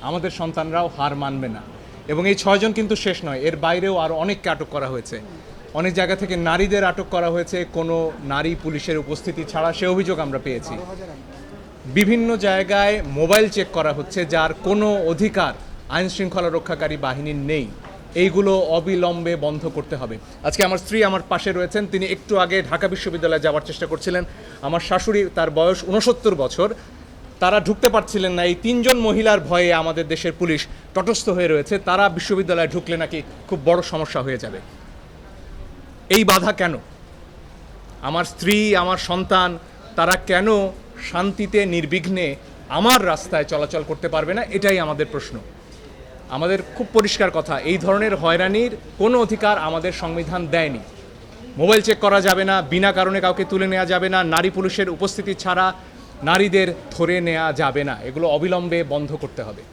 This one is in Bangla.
আমাদের সন্তানরাও হার মানবে না। এবং এই 6 জন কিন্তু শেষ নয়, এর বাইরেও আরও অনেককে আটক করা হয়েছে। অনেক জায়গা থেকে নারীদের আটক করা হয়েছে কোনো নারী পুলিশের উপস্থিতি ছাড়া, সে অভিযোগ আমরা পেয়েছি। বিভিন্ন জায়গায় মোবাইল চেক করা হচ্ছে, যার কোনো অধিকার আইন শৃঙ্খলা রক্ষাকারী বাহিনীর নেই। এইগুলো অবিলম্বে বন্ধ করতে হবে। আজকে আমার স্ত্রী আমার পাশে রয়েছেন, তিনি একটু আগে ঢাকা বিশ্ববিদ্যালয়ে যাওয়ার চেষ্টা করছিলেন। আমার শাশুড়ি, তার বয়স 69 বছর, তারা ঢুকতে পারছিলেন না। এই 3 জন মহিলার ভয়ে আমাদের দেশের পুলিশ তটস্থ হয়ে রয়েছে। তারা বিশ্ববিদ্যালয়ে ঢুকলে নাকি খুব বড় সমস্যা হয়ে যাবে। এই বাধা কেন? আমার স্ত্রী, আমার সন্তান, তারা কেন শান্তিতে নির্বিঘ্নে আমার রাস্তায় চলাচল করতে পারবে না? এটাই আমাদের প্রশ্ন। আমাদের খুব পরিষ্কার কথা, এই ধরনের হয়রানির কোনো অধিকার আমাদের সংবিধান দেয়নি। মোবাইল চেক করা যাবে না, বিনা কারণে কাউকে তুলে নেওয়া যাবে না, নারী পুলিশের উপস্থিতি ছাড়া নারীদের ধরে নেওয়া যাবে না। এগুলো অবিলম্বে বন্ধ করতে হবে।